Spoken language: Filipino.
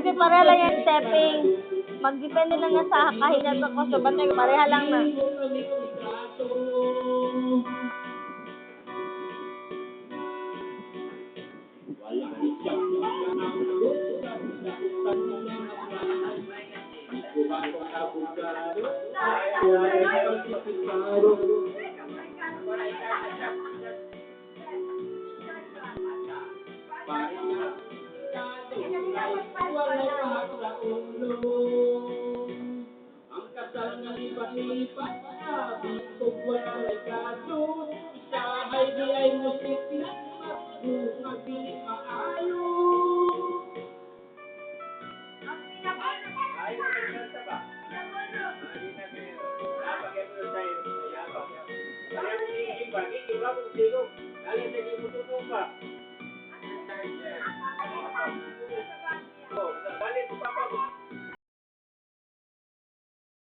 Ate, pareha lang yung stepping. Mag-depende lang yan sa kahinat ng kusobate. Pareha lang na. Ang kasal nga lipat-lipat na bisog walay kaso isa ay di ay musik na magpili maayo. Ang